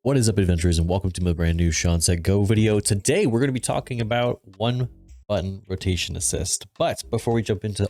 What is up, adventurers, and welcome to my brand new ShawnSetGO video. Today we're going to be talking about one button rotation assist. But before we jump into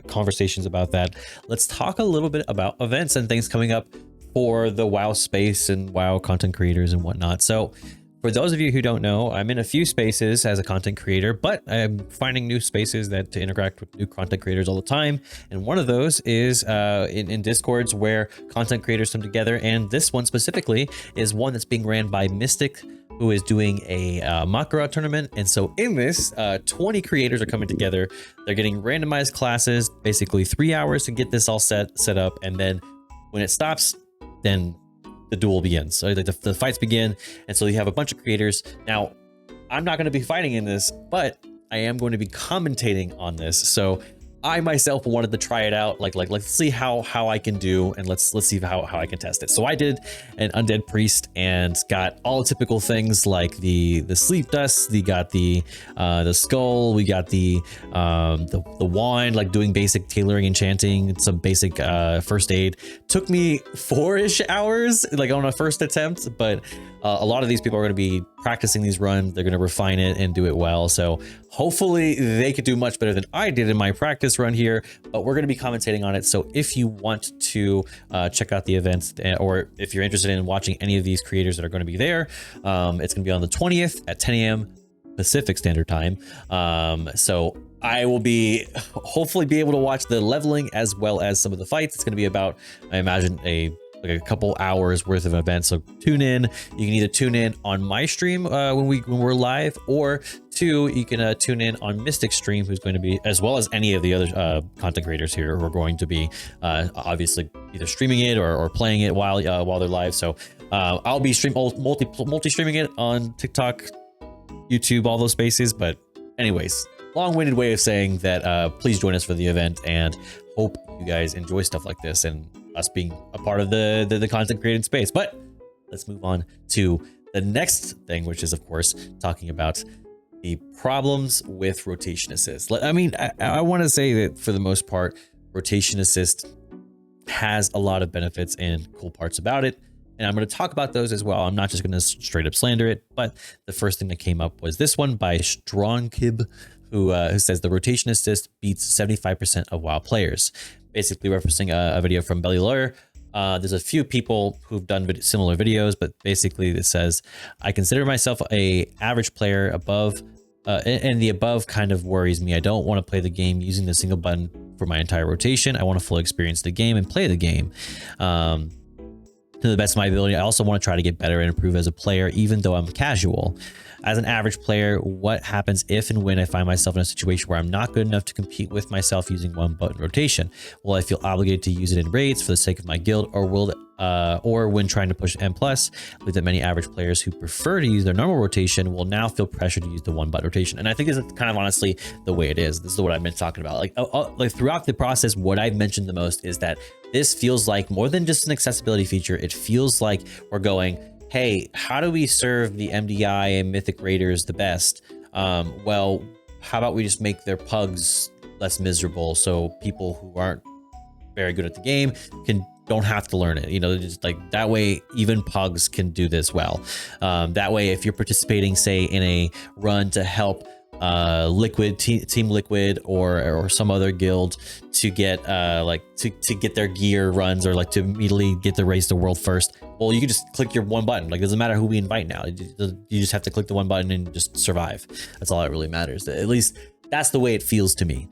conversations about that, let's talk a little bit about events and things coming up for the WoW space and WoW content creators and whatnot. So for those of you who don't know, I'm in a few spaces as a content creator, but I'm finding new spaces to interact with new content creators all the time. And one of those is in Discords where content creators come together. And this one specifically is one that's being ran by Mystic, who is doing a Makara tournament. And so in this, 20 creators are coming together. They're getting randomized classes, basically 3 hours to get this all set up. And then when it stops, then the duel begins. So the fights begin, and so you have a bunch of creators. Now, I'm not going to be fighting in this, but I am going to be commentating on this. So I myself wanted to try it out. Let's see how I can do, and let's see how I can test it. So I did an undead priest and got all the typical things like the sleep dust. We got the skull. We got the wand, like doing basic tailoring, enchanting, some basic first aid. Took me 4-ish hours, like on a first attempt, but a lot of these people are going to be practicing these runs. They're going to refine it and do it well. So hopefully they could do much better than I did in my practice run here, but we're going to be commentating on it. So if you want to check out the events, or if you're interested in watching any of these creators that are going to be there, it's going to be on the 20th at 10 a.m. Pacific Standard Time. So I will hopefully be able to watch the leveling as well as some of the fights. It's going to be about, I imagine, a couple hours worth of events. So tune in. You can either tune in on my stream when we're live, or you can tune in on Mystic's stream, who's going to be, as well as any of the other content creators here who are going to be obviously either streaming it or playing it while they're live. So I'll be multi-streaming it on TikTok, YouTube, all those spaces. But anyways, long-winded way of saying that please join us for the event, and hope you guys enjoy stuff like this and us being a part of the content created space. But let's move on to the next thing, which is, of course, talking about the problems with rotation assist. I mean, I want to say that for the most part, rotation assist has a lot of benefits and cool parts about it. And I'm going to talk about those as well. I'm not just going to straight up slander it, but the first thing that came up was this one by StrongKib, who says the rotation assist beats 75% of WoW players. Basically referencing a video from Belly Lawyer. There's a few people who've done similar videos, but basically it says, I consider myself a average player above, and the above kind of worries me. I don't want to play the game using the single button for my entire rotation. I want to fully experience the game and play the game to the best of my ability. I also want to try to get better and improve as a player, even though I'm casual. As an average player, what happens if and when I find myself in a situation where I'm not good enough to compete with myself using one button rotation? Will I feel obligated to use it in raids for the sake of my guild, or or when trying to push M+, with that many average players who prefer to use their normal rotation will now feel pressured to use the one button rotation? And I think this is kind of honestly the way it is. This is what I've been talking about. Like throughout the process, what I've mentioned the most is that this feels like more than just an accessibility feature. It feels like we're going, hey, how do we serve the MDI and Mythic Raiders the best? Well, how about we just make their pugs less miserable, so people who aren't very good at the game don't have to learn it. You know, just like that way, even pugs can do this well. That way, if you're participating, say, in a run to help Team Liquid or some other guild to get to get their gear runs, or like to immediately get the race to world first, well, you can just click your one button. Like, it doesn't matter who we invite now. You just have to click the one button and just survive. That's all that really matters. At least that's the way it feels to me.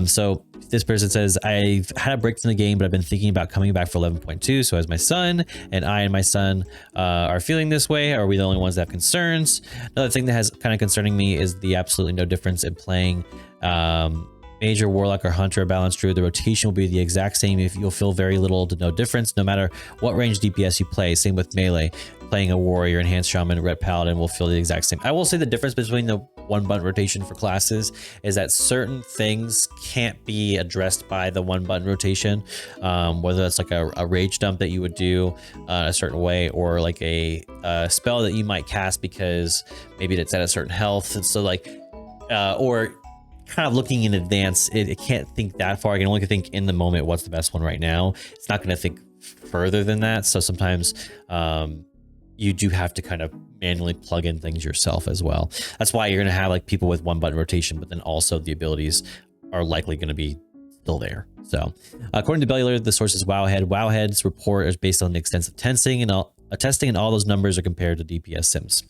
So this person says, I've had a break in the game, but I've been thinking about coming back for 11.2. So as my son and my son are feeling this way, are we the only ones that have concerns? Another thing that has kind of concerning me is the absolutely no difference in playing Major, Warlock, or Hunter, or Balanced Druid. The rotation will be the exact same. If you'll feel very little to no difference, no matter what range DPS you play. Same with Melee. Playing a Warrior, Enhanced Shaman, Red Paladin will feel the exact same. I will say the difference between the one button rotation for classes is that certain things can't be addressed by the one button rotation, whether that's like a rage dump that you would do a certain way, or like a spell that you might cast because maybe it's at a certain health. And so like, or kind of looking in advance, it can't think that far. I can only think in the moment what's the best one right now. It's not going to think further than that. So sometimes you do have to kind of manually plug in things yourself as well. That's why you're going to have like people with 1-button rotation, but then also the abilities are likely going to be still there. So according to Bellular, the source is Wowhead. Wowhead's report is based on extensive testing, and all those numbers are compared to DPS sims.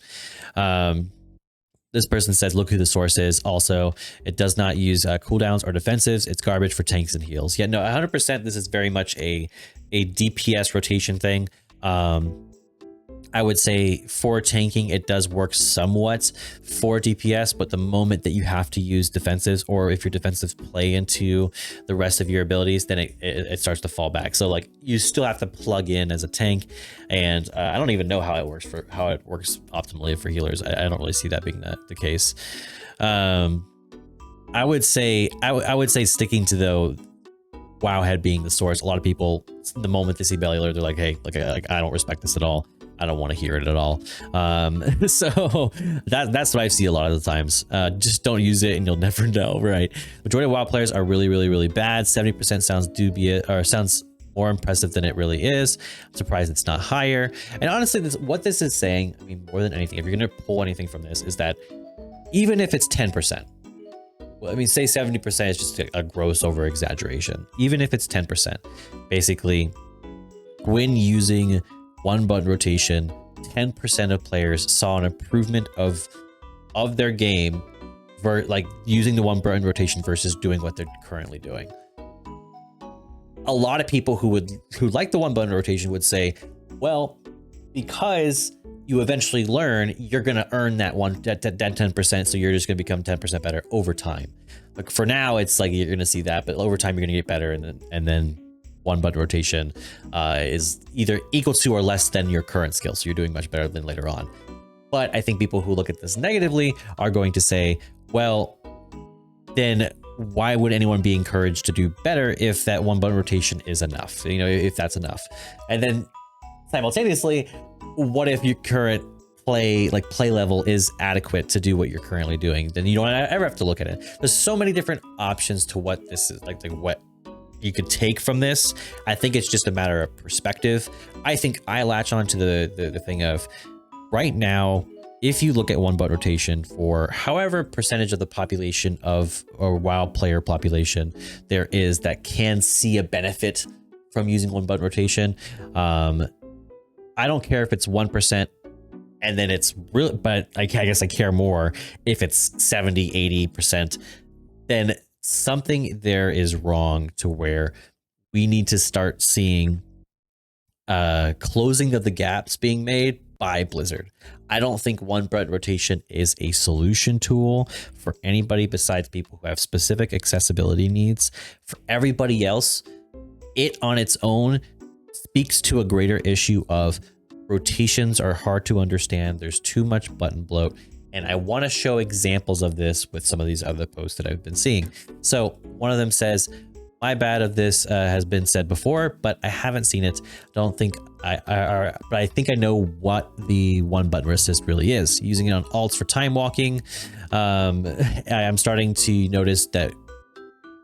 This person says, look who the source is. Also, it does not use cooldowns or defensives. It's garbage for tanks and heals. Yeah, no, 100%. This is very much a DPS rotation thing. I would say for tanking, it does work somewhat for DPS, but the moment that you have to use defensives, or if your defensives play into the rest of your abilities, then it starts to fall back. So like you still have to plug in as a tank, and I don't even know how it works optimally for healers. I don't really see that being the case. I would say sticking to the Wowhead being the source. A lot of people, the moment they see Bellular, they're like, hey, like I don't respect this at all. I don't want to hear it at all. So that's what I see a lot of the times. Just don't use it and you'll never know, right? Majority of WoW players are really, really, really bad. 70% sounds dubious, or sounds more impressive than it really is. I'm surprised it's not higher. And honestly, what this is saying, I mean, more than anything, if you're going to pull anything from this, is that even if it's 10%, well, I mean, say 70% is just a gross over exaggeration. Even if it's 10%, basically, when using 1-button rotation, 10% of players saw an improvement of their game like using the 1-button rotation versus doing what they're currently doing. A lot of people who like the 1-button rotation would say, well, because you eventually learn, you're going to earn that 10%, so you're just going to become 10% better over time. Like for now, it's like you're going to see that, but over time you're going to get better, and then 1-button rotation is either equal to or less than your current skill. So you're doing much better than later on. But I think people who look at this negatively are going to say, well, then why would anyone be encouraged to do better if that 1-button rotation is enough? You know, if that's enough. And then simultaneously, what if your current play level is adequate to do what you're currently doing? Then you don't ever have to look at it. There's so many different options to what this is, like what you could take from this. I think it's just a matter of perspective. I think I latch on to the thing of right now, if you look at 1-button rotation for however percentage of the population or WoW player population there is that can see a benefit from using 1-button rotation, I don't care if it's 1% and then it's real, but I guess I care more if it's 70, 80%, then something there is wrong to where we need to start seeing closing of the gaps being made by Blizzard. I don't think 1-button rotation is a solution tool for anybody besides people who have specific accessibility needs. For everybody else, it on its own speaks to a greater issue of rotations are hard to understand. There's too much button bloat. And I want to show examples of this with some of these other posts that I've been seeing. So one of them says, my bad of this has been said before, but I haven't seen it. Don't think but I think I know what the 1-button assist really is. Using it on alts for time walking. I'm starting to notice that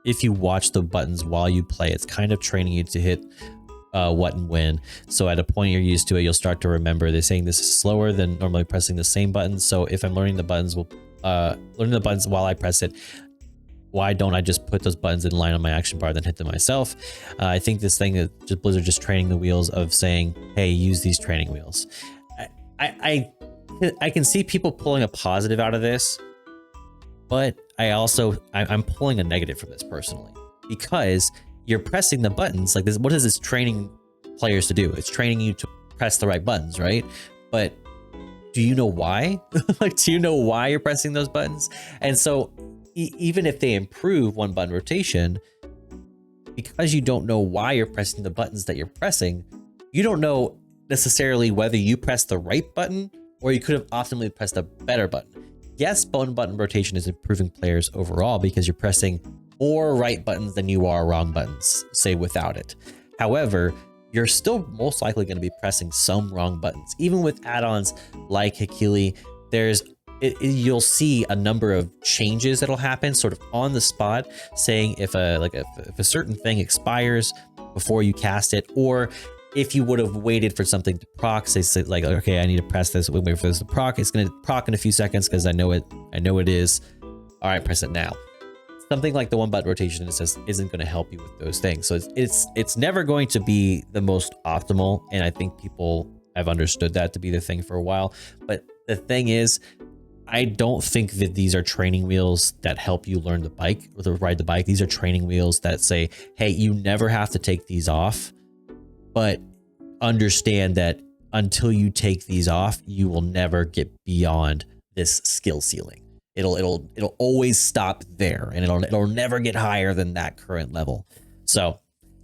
if you watch the buttons while you play, it's kind of training you to hit what and when. So at a point you're used to it, you'll start to remember. They're saying this is slower than normally pressing the same buttons. So if I'm learning the buttons, while I press it, why don't I just put those buttons in line on my action bar, then hit them myself? I think this thing is just Blizzard just training the wheels of saying, hey, use these training wheels. I can see people pulling a positive out of this, but I'm pulling a negative from this personally, because you're pressing the buttons like this. What is this training players to do? It's training you to press the right buttons, right? But do you know why? Like, do you know why you're pressing those buttons? And so even if they improve 1-button rotation, because you don't know why you're pressing the buttons that you're pressing, you don't know necessarily whether you press the right button or you could have optimally pressed a better button. Yes, 1-button rotation is improving players overall because you're pressing more right buttons than you are wrong buttons, say without it. However, you're still most likely going to be pressing some wrong buttons. Even with add-ons like Hikili, you'll see a number of changes that'll happen sort of on the spot, saying if a certain thing expires before you cast it, or if you would have waited for something to proc, say like, okay, I need to press this, wait for this to proc. It's going to proc in a few seconds because I know it is. All right, press it now. Something like the one button rotation assist isn't going to help you with those things. So it's never going to be the most optimal. And I think people have understood that to be the thing for a while. But the thing is, I don't think that these are training wheels that help you learn the bike or to ride the bike. These are training wheels that say, hey, you never have to take these off, but understand that until you take these off, you will never get beyond this skill ceiling. It'll always stop there, and it'll never get higher than that current level. So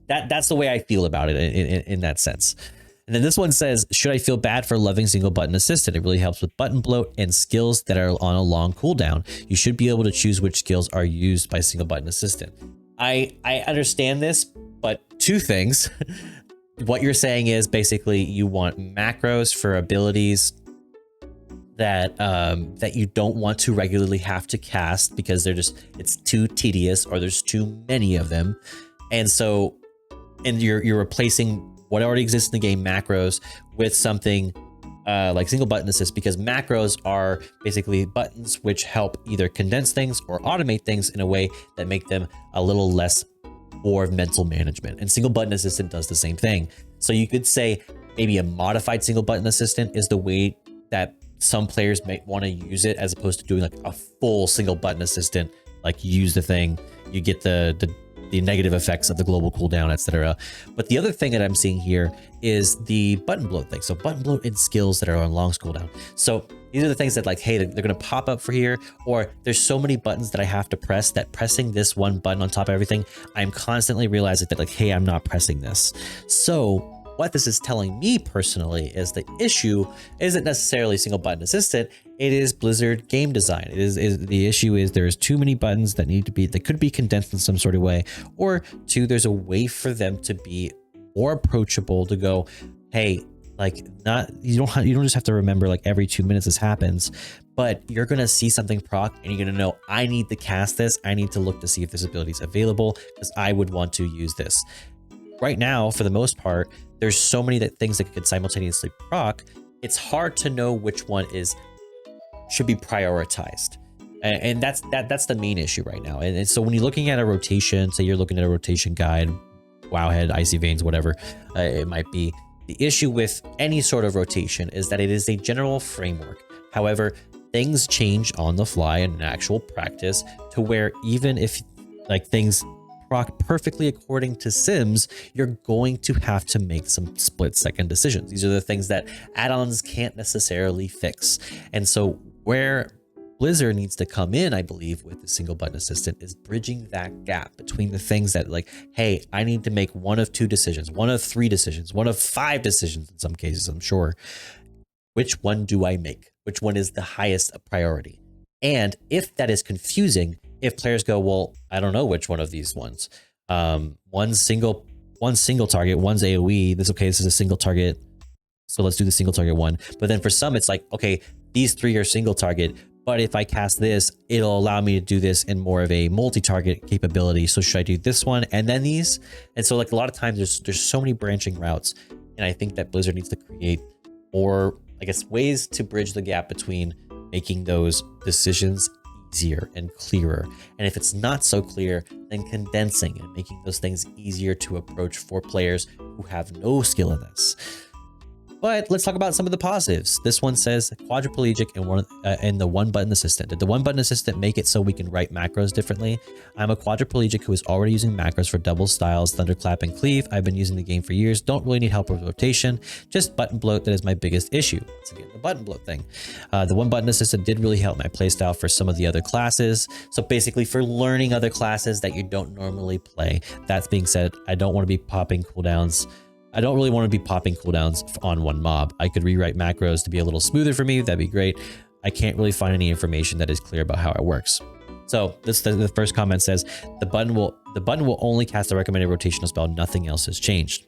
that's the way I feel about it in that sense. And then this one says, should I feel bad for loving single button assisted? It really helps with button bloat and skills that are on a long cooldown. You should be able to choose which skills are used by single button assistant. I understand this, but two things. What you're saying is basically you want macros for abilities that you don't want to regularly have to cast because it's too tedious or there's too many of them. And so, and you're replacing what already exists in the game, macros, with something like single button assist, because macros are basically buttons which help either condense things or automate things in a way that make them a little less for mental management. And single button assistant does the same thing. So you could say maybe a modified single button assistant is the way that some players may want to use it, as opposed to doing like a full single button assistant, like you use the thing, you get the negative effects of the global cooldown, etc. But the other thing that I'm seeing here is the button bloat thing. So button bloat and skills that are on long cooldown. So these are the things that like, hey, they're going to pop up for here, or there's so many buttons that I have to press that pressing this one button on top of everything, I'm constantly realizing that like, hey, I'm not pressing this. So what this is telling me personally is the issue isn't necessarily single button assistant. It is Blizzard game design. The issue is there's too many buttons that could be condensed in some sort of way, or two, there's a way for them to be more approachable to go, hey, like you don't just have to remember like every 2 minutes this happens, but you're going to see something proc and you're going to know, I need to cast this. I need to look to see if this ability is available because I would want to use this. Right now, for the most part, there's so many things that could simultaneously proc. It's hard to know which one should be prioritized. And that's the main issue right now. And so when you're looking at a rotation, say you're looking at a rotation guide, Wowhead, Icy Veins, whatever it might be, the issue with any sort of rotation is that it is a general framework. However, things change on the fly in actual practice to where even if like things proc perfectly according to Sims, you're going to have to make some split-second decisions. These are the things that add-ons can't necessarily fix. And so where Blizzard needs to come in, I believe, with the single button assistant is bridging that gap between the things that like, hey, I need to make one of 2 decisions, one of 3 decisions, one of 5 decisions in some cases, I'm sure. Which one do I make? Which one is the highest priority? And if that is confusing, if players go, well, I don't know which one of these ones. One's single target, one's AoE. This is a single target. So let's do the single target one. But then for some, it's like, okay, these 3 are single target, but if I cast this, it'll allow me to do this in more of a multi-target capability. So should I do this one and then these? And so like a lot of times there's so many branching routes. And I think that Blizzard needs to create more, I guess, ways to bridge the gap between making those decisions easier and clearer. And if it's not so clear, then condensing and making those things easier to approach for players who have no skill in this. But let's talk about some of the positives. This one says quadriplegic and the one button assistant. Did the one button assistant make it so we can write macros differently? I'm a quadriplegic who is already using macros for double styles, thunderclap, and cleave. I've been using the game for years. Don't really need help with rotation. Just button bloat that is my biggest issue. Once again, the button bloat thing. The one button assistant did really help my playstyle for some of the other classes. So basically for learning other classes that you don't normally play. That being said, I don't want to be popping cooldowns. I don't really want to be popping cooldowns on one mob. I could rewrite macros to be a little smoother for me. That'd be great. I can't really find any information that is clear about how it works. So the first comment says the button will only cast a recommended rotational spell. Nothing else has changed.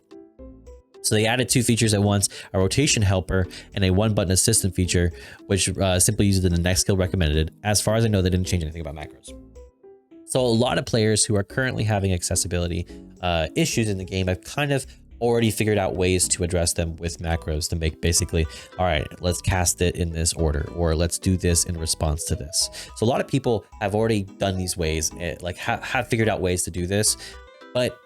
So they added 2 features at once, a rotation helper and a one button assistant feature, which simply uses the next skill recommended. As far as I know, they didn't change anything about macros. So a lot of players who are currently having accessibility issues in the game have kind of already figured out ways to address them with macros to make basically, all right, let's cast it in this order, or let's do this in response to this. So a lot of people have already done these ways, like have figured out ways to do this, but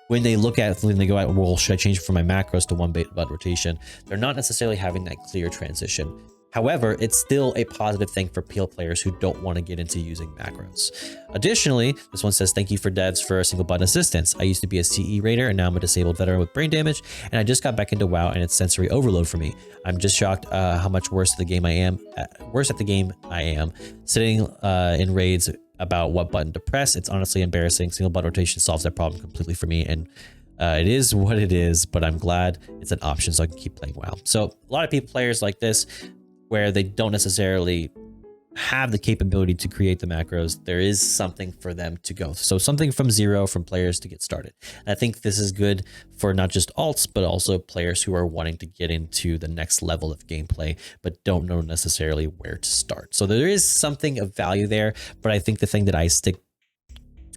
when they go out, well, should I change from my macros to one button rotation? They're not necessarily having that clear transition. However, it's still a positive thing for PL players who don't want to get into using macros. Additionally, this one says, thank you for devs for a single button assistance. I used to be a CE raider and now I'm a disabled veteran with brain damage, and I just got back into WoW and it's sensory overload for me. I'm just shocked how much worse at the game I am. Sitting in raids about what button to press. It's honestly embarrassing. Single button rotation solves that problem completely for me, and it is what it is, but I'm glad it's an option so I can keep playing WoW. So a lot of players like this, where they don't necessarily have the capability to create the macros, there is something for them to go. So something from zero from players to get started. And I think this is good for not just alts, but also players who are wanting to get into the next level of gameplay, but don't know necessarily where to start. So there is something of value there, but I think the thing that I stick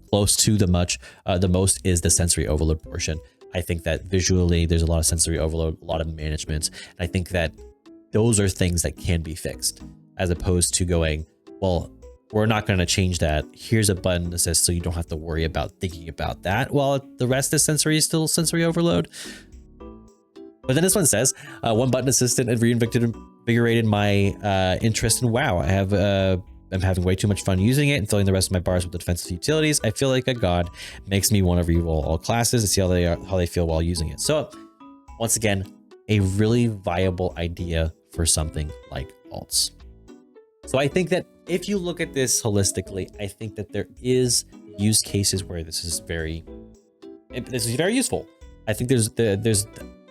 close to the most is the sensory overload portion. I think that visually there's a lot of sensory overload, a lot of management. And I think that those are things that can be fixed, as opposed to going, well, we're not going to change that. Here's a button assist so you don't have to worry about thinking about that. While the rest is still sensory overload. But then this one says, one button assistant and reinvigorated my interest in WoW. I'm having way too much fun using it and filling the rest of my bars with the defensive utilities. I feel like a god. Makes me want to reroll all classes and see how they feel while using it. So once again, a really viable idea for something like alts. So I think that if you look at this holistically, I think that there is use cases where this is very useful. I think there's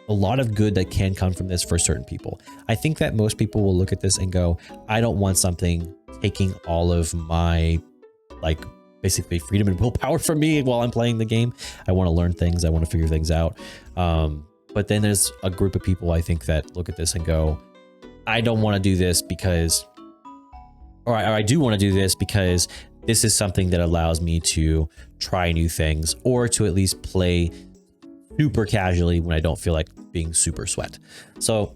a lot of good that can come from this for certain people. I think that most people will look at this and go, I don't want something taking all of my, like, basically freedom and willpower from me while I'm playing the game. I want to learn things. I want to figure things out. But then there's a group of people, I think, that look at this and go, I don't want to do this because, or I do want to do this because this is something that allows me to try new things, or to at least play super casually when I don't feel like being super sweat. So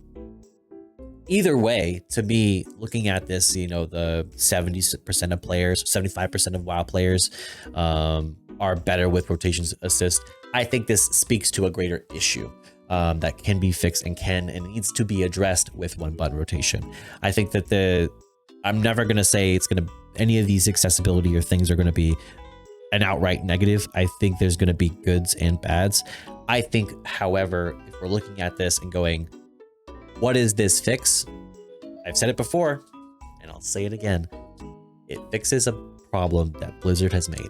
either way, to me, looking at this, you know, the 70% of players, 75% of WoW players are better with rotations assist. I think this speaks to a greater issue that can be fixed and needs to be addressed with one button rotation. I think that I'm never going to say any of these accessibility or things are going to be an outright negative. I think there's going to be goods and bads. I think, however, if we're looking at this and going, what is this fix? I've said it before, and I'll say it again. It fixes a problem that Blizzard has made.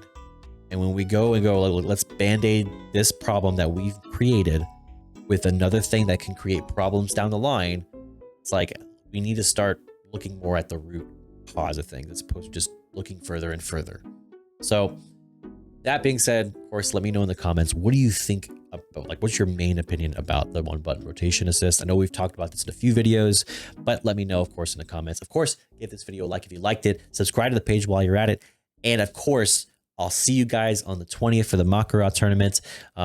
And when we go, let's band-aid this problem that we've created with another thing that can create problems down the line, it's like we need to start looking more at the root cause of things as opposed to just looking further and further. So that being said, of course, let me know in the comments, what do you think about, like, what's your main opinion about the one button rotation assist? I know we've talked about this in a few videos, but let me know, of course, in the comments. Of course, give this video a like if you liked it, subscribe to the page while you're at it. And of course, I'll see you guys on the 20th for the Makara tournament.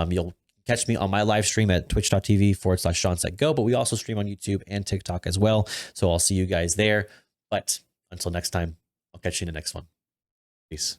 You'll catch me on my live stream at twitch.tv/ShawnSetGO, but we also stream on YouTube and TikTok as well. So I'll see you guys there. But until next time, I'll catch you in the next one. Peace.